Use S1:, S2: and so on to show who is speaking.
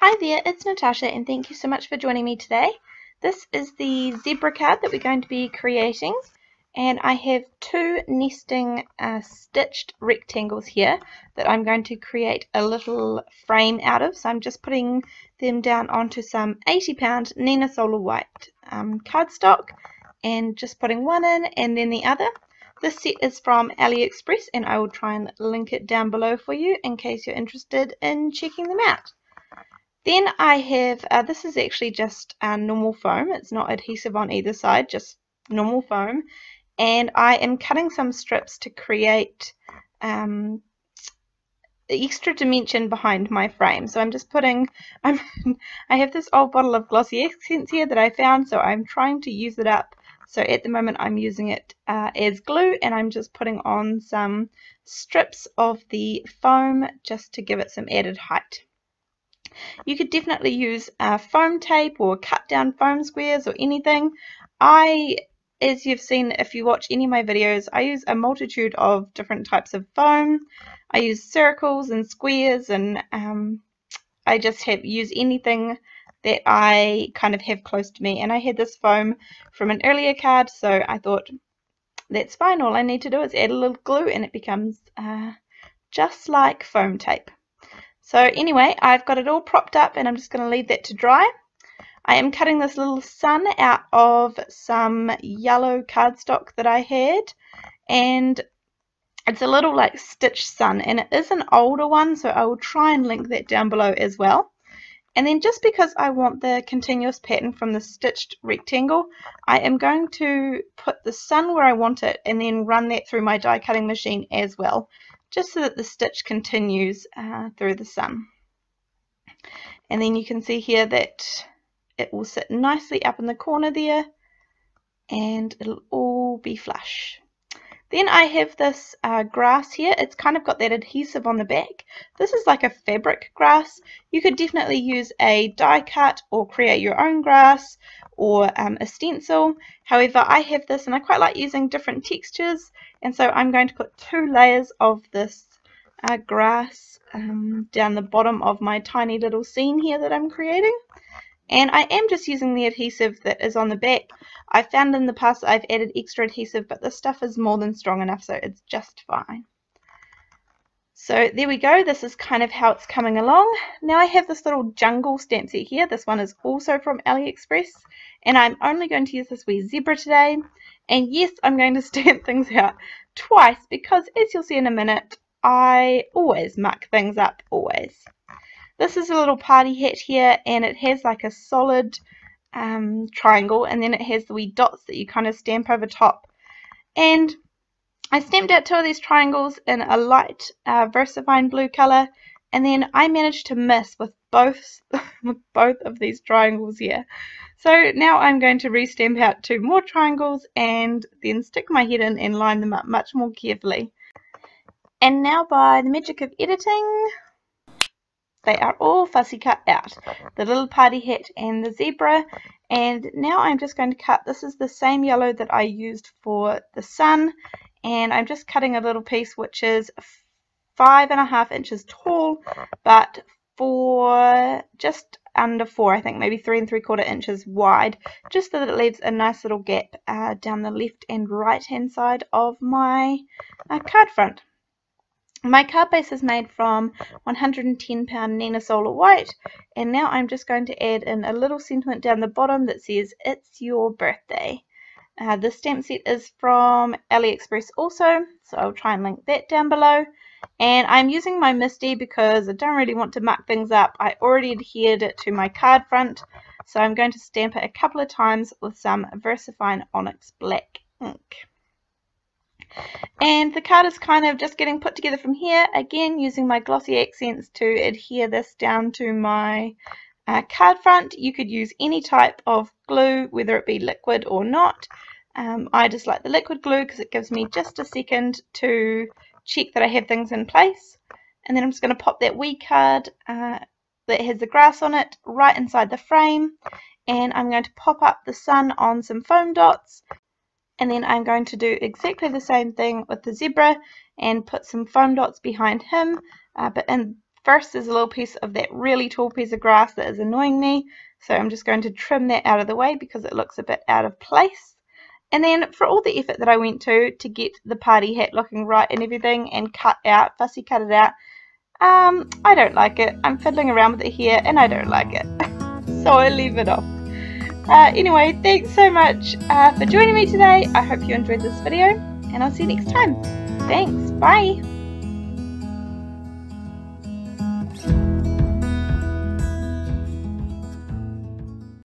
S1: Hi there, it's Natasha and thank you so much for joining me today. This is the zebra card that we're going to be creating, and I have two nesting stitched rectangles here that I'm going to create a little frame out of. So I'm just putting them down onto some 80-pound Nina Solar White cardstock and just putting one in and then the other. This set is from AliExpress and I will try and link it down below for you in case you're interested in checking them out. Then I have, this is actually just normal foam, it's not adhesive on either side, just normal foam, and I am cutting some strips to create the extra dimension behind my frame. So I'm just putting, I have this old bottle of glossy accents here that I found, so I'm trying to use it up. So at the moment I'm using it as glue, and I'm just putting on some strips of the foam just to give it some added height. You could definitely use foam tape or cut down foam squares or anything. As you've seen if you watch any of my videos, I use a multitude of different types of foam. I use circles and squares, and I just use anything that I kind of have close to me. And I had this foam from an earlier card, so I thought that's fine. All I need to do is add a little glue and it becomes just like foam tape. So anyway, I've got it all propped up and I'm just going to leave that to dry. I am cutting this little sun out of some yellow cardstock that I had, and it's a little like stitched sun, and it is an older one, so I will try and link that down below as well. And then just because I want the continuous pattern from the stitched rectangle, I am going to put the sun where I want it and then run that through my die cutting machine as well, just so that the stitch continues through the sun. And then you can see here that it will sit nicely up in the corner there and it'll all be flush. Then I have this grass here. It's kind of got that adhesive on the back. This is like a fabric grass. You could definitely use a die cut or create your own grass or a stencil. However, I have this and I quite like using different textures, and so I'm going to put 2 layers of this grass down the bottom of my tiny little scene here that I'm creating. And I am just using the adhesive that is on the back. I found in the past I've added extra adhesive, but this stuff is more than strong enough, so it's just fine. So there we go. This is kind of how it's coming along. Now I have this little jungle stamp set here. This one is also from AliExpress, and I'm only going to use this wee zebra today. And yes, I'm going to stamp things out twice because, as you'll see in a minute, I always muck things up, always. This is a little party hat here, and it has like a solid triangle, and then it has the wee dots that you kind of stamp over top. And I stamped out 2 of these triangles in a light VersaFine blue color, and then I managed to miss with both of these triangles here. So now I'm going to re-stamp out 2 more triangles and then stick my head in and line them up much more carefully. And now, by the magic of editing, they are all fussy cut out, the little party hat and the zebra. And now I'm just going to cut, this is the same yellow that I used for the sun, and I'm just cutting a little piece which is 5.5 inches tall, but for just under 4, I think maybe 3 3/4 inches wide, just so that it leaves a nice little gap down the left and right hand side of my card front. My card base is made from 110-pound Nina Solar White, and now I'm just going to add in a little sentiment down the bottom that says, "It's your birthday." This stamp set is from AliExpress also, so I'll try and link that down below. And I'm using my MISTI because I don't really want to muck things up. I already adhered it to my card front, so I'm going to stamp it a couple of times with some VersaFine Onyx Black ink. And the card is kind of just getting put together from here, again using my glossy accents to adhere this down to my card front. You could use any type of glue, whether it be liquid or not. I just like the liquid glue because it gives me just a second to check that I have things in place. And then I'm just going to pop that wee card that has the grass on it right inside the frame, and I'm going to pop up the sun on some foam dots. And then I'm going to do exactly the same thing with the zebra and put some foam dots behind him, but in First, there's a little piece of that really tall piece of grass that is annoying me, so I'm just going to trim that out of the way because it looks a bit out of place. And then for all the effort that I went to get the party hat looking right and everything, and fussy cut it out, I don't like it. I'm fiddling around with it here and I don't like it. So I leave it off. Anyway, thanks so much for joining me today. I hope you enjoyed this video, and I'll see you next time. Thanks, bye!